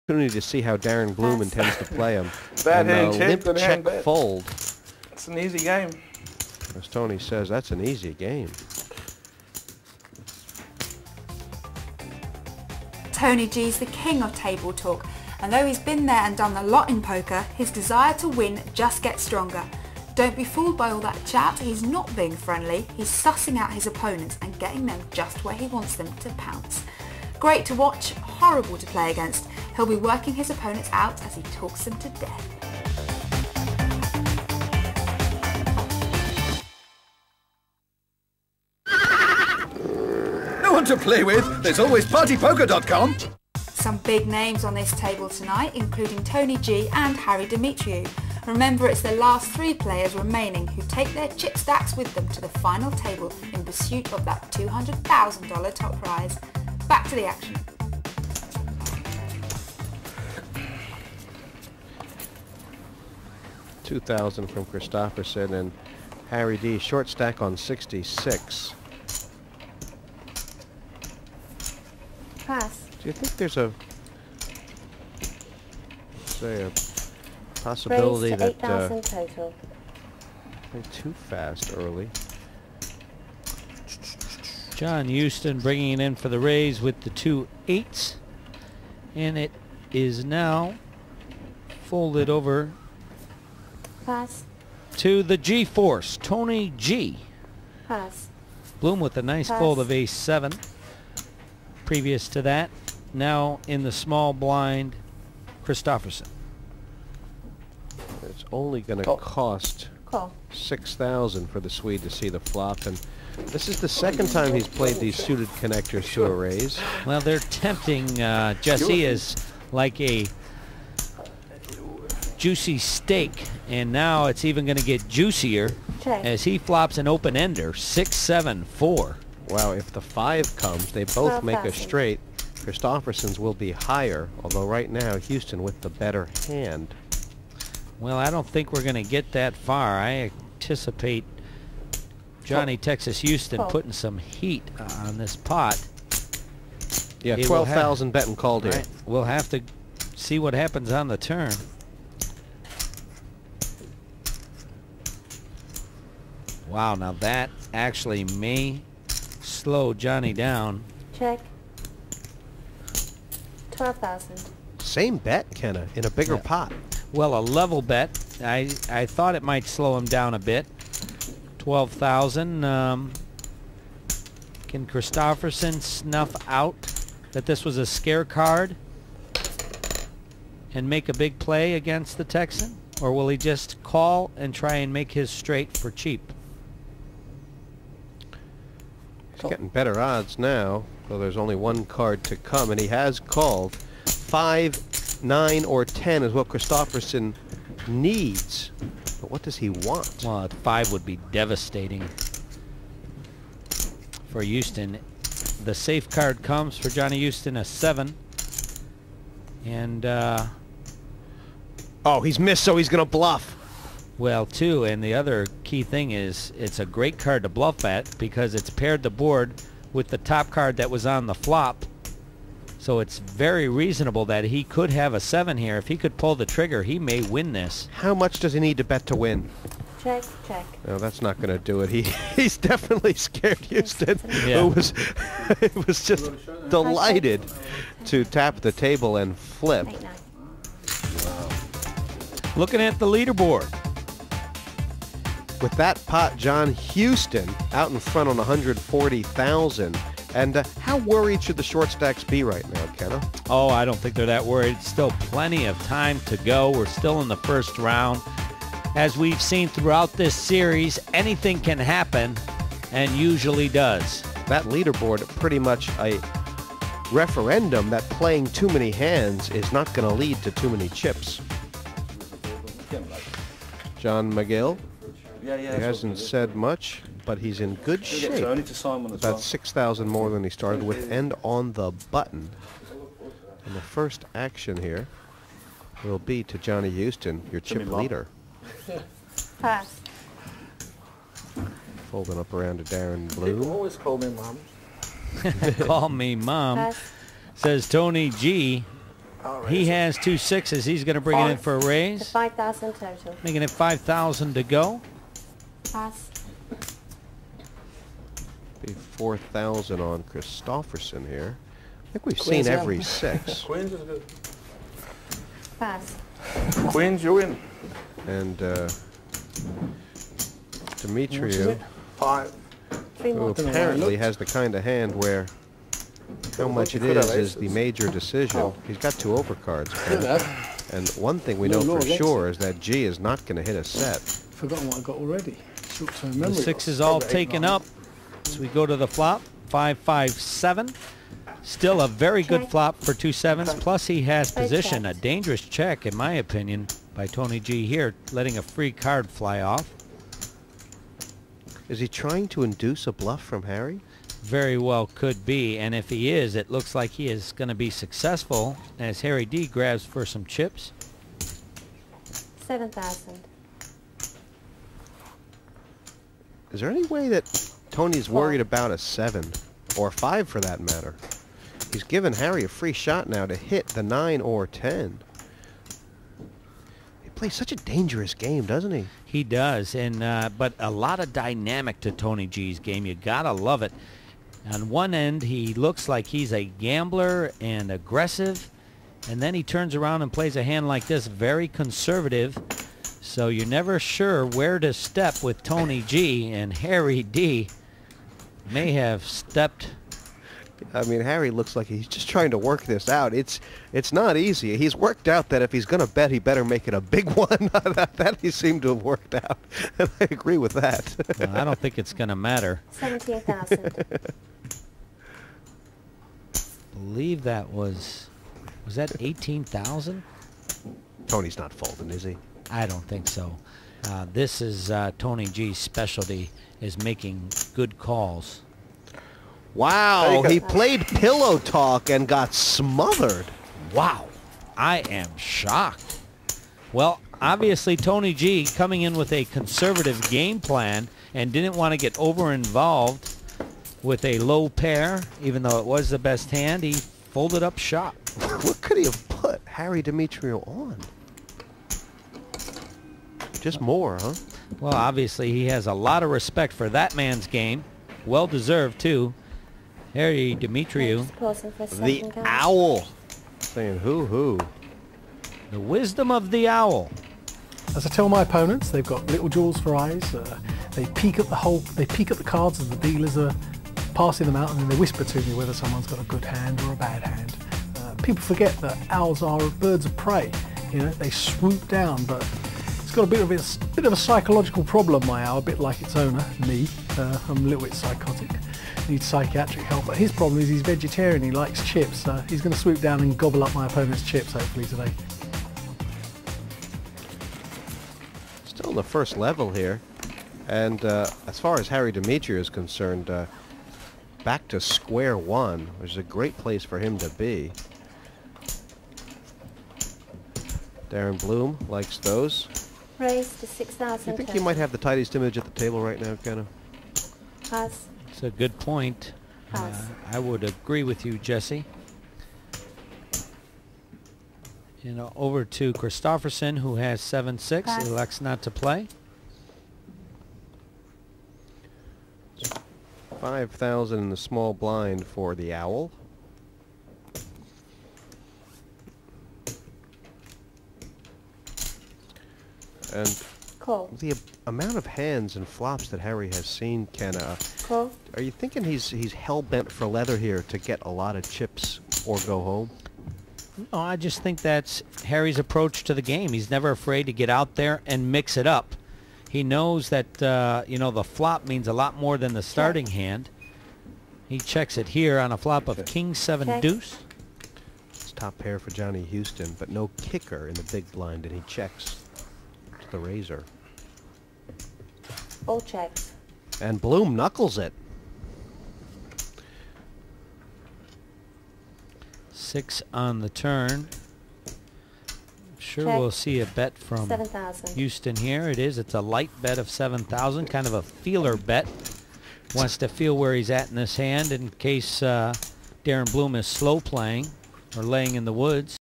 opportunity to see how Darren Bloom intends to play him. Bad hand check, limp good check hand bet. fold. It's an easy game. As Tony says, that's an easy game. Tony G's the king of table talk, and though he's been there and done a lot in poker, his desire to win just gets stronger. Don't be fooled by all that chat, he's not being friendly, he's sussing out his opponents and getting them just where he wants them to pounce. Great to watch, horrible to play against. He'll be working his opponents out as he talks them to death. No one to play with, there's always partypoker.com. Some big names on this table tonight, including Tony G and Harry Demetriou. Remember, it's the last 3 players remaining who take their chip stacks with them to the final table in pursuit of that $200,000 top prize. Back to the action. $2,000 from Christofferson and Harry D. Short stack on 66. Pass. Do you think there's a, say, a possibility Raise to that 8,000 total. play too fast early? John Houston bringing it in for the raise with the 2 8s, and it is now folded over Pass. to the G-Force, Tony G. Pass. Bloom with a nice Pass. fold of ace-7. Previous to that, now in the small blind, Christofferson. It's only going to cost Call. 6,000 for the Swede to see the flop, and this is the second time he's played these suited connectors to a raise. Well, they're tempting Jesse as like a juicy steak, and now it's even going to get juicier Check. as he flops an open-ender, 6-7-4. Wow, if the 5 comes, they both make a 12,000. straight. Christofferson's will be higher, although right now Houston with the better hand. Well, I don't think we're going to get that far. I anticipate Johnny Texas Houston Fold. putting some heat on this pot. Yeah, He will 12,000 bet and called here. Right. We'll have to see what happens on the turn. Wow, now that actually may slow Johnny down. Check. 12,000. Same bet, Kenna, in a bigger Yeah. pot. Well, a level bet. I thought it might slow him down a bit. 12,000. Can Christofferson snuff out that this was a scare card and make a big play against the Texan? Or will he just call and try and make his straight for cheap? He's getting better odds now, though there's only one card to come, and he has called. 5, 9, or 10 is what Christofferson needs. But what does he want? Well, at 5 would be devastating for Houston. The safe card comes for Johnny Houston, a 7. And, Oh, he's missed, so he's going to bluff. well, 2. And the other key thing is it's a great card to bluff at because it's paired the board with the top card that was on the flop. So it's very reasonable that he could have a 7 here. If he could pull the trigger, he may win this. How much does he need to bet to win? Check. Check. No, that's not going to do it. He's definitely scared Houston, Yeah. who was was just delighted to tap the table and flip. 8, 9. Looking at the leaderboard. With that pot, John Houston out in front on 140,000. And how worried should the short stacks be right now, Kenna? Oh, I don't think they're that worried. Still plenty of time to go. We're still in the first round. As we've seen throughout this series, anything can happen, and usually does. That leaderboard, pretty much a referendum that playing too many hands is not going to lead to too many chips. John McGill, he hasn't said much, but he's in good shape. About 6,000 more than he started with, and on the button. And the first action here will be to Johnny Houston, your chip leader. Pass. Folding up around to Darren People Bloom. always call me mom. Call me mom, Pass. says Tony G. He has 2 6s. He's going to bring it in for a raise. 5,000 total. Making it 5,000 to go. Pass. Be 4,000 on Christofferson here. I think we've seen every 6. Queens is good. Pass. Queens, you win. And Demetriou, 5. 3 who more. apparently has the kind of hand where how much it is the major decision. He's got 2 overcards. And one thing we know for sure is that G is not going to hit a set. Forgotten what I got already. Short-term The memory. 6 is all taken up. So we go to the flop. 5 5 7. Still a very good Check. flop for 2 7s. Plus he has Straight position. check. A dangerous check, in my opinion, by Tony G here, letting a free card fly off. Is he trying to induce a bluff from Harry? Very well could be, and if he is, it looks like he is going to be successful as Harry D grabs for some chips. 7,000. Is there any way that Tony's worried about a 7 or 5 for that matter? He's given Harry a free shot now to hit the 9 or 10. He plays such a dangerous game, doesn't he? He does, and but a lot of dynamic to Tony G's game. You gotta love it. On one end, he looks like he's a gambler and aggressive, and then he turns around and plays a hand like this, very conservative. So you're never sure where to step with Tony G, and Harry D may have stepped. I mean, Harry looks like he's just trying to work this out. It's not easy. He's worked out that if he's going to bet, he better make it a big one. That he seemed to have worked out. And I agree with that. Well, I don't think it's going to matter. 17,000. Believe that was that 18,000? Tony's not folding, is he? I don't think so. This is Tony G's specialty, is making good calls. Wow, he played pillow talk and got smothered. Wow, I am shocked. Well, obviously Tony G coming in with a conservative game plan and didn't want to get over involved with a low pair, even though it was the best hand. He folded up shop. What could he have put Harry Demetriou on? Just more, huh? Well, obviously he has a lot of respect for that man's game. Well deserved too. Harry Demetriou, Just pausing for a The second, guys. owl. Saying hoo-hoo. the wisdom of the owl. As I tell my opponents, they've got little jewels for eyes. They peek at the cards as the dealers are passing them out, and then they whisper to me whether someone's got a good hand or a bad hand. People forget that owls are birds of prey. You know, they swoop down, but it's got a bit of a psychological problem. My owl, a bit like its owner, me. I'm a little bit psychotic. Needs psychiatric help, but his problem is he's vegetarian. He likes chips. He's going to swoop down and gobble up my opponent's chips hopefully today. Still in the first level here. And as far as Harry Demetriou is concerned, back to square one, which is a great place for him to be. Darren Bloom likes those. Raise to 6,000. I think you might have the tightest image at the table right now, Kenna. Pass. It's a good point. Pass. I would agree with you, Jesse. You know, over to Christofferson, who has 7-6, Pass. elects not to play. 5,000 in the small blind for the owl. And Call. the amount of hands and flops that Harry has seen, Kenna, Call. are you thinking he's hell-bent for leather here to get a lot of chips or go home? No, I just think that's Harry's approach to the game. He's never afraid to get out there and mix it up. He knows that, you know, the flop means a lot more than the starting hand. He checks it here on a flop of King 7 Check. deuce. It's top pair for Johnny Houston, but no kicker in the big blind, and he checks to the razor. All checks. And Bloom knuckles it. 6 on the turn. Sure, Check. we'll see a bet from 7,000. Houston here. It is. It's a light bet of 7,000, kind of a feeler bet. Wants to feel where he's at in this hand in case Darren Bloom is slow playing or laying in the woods.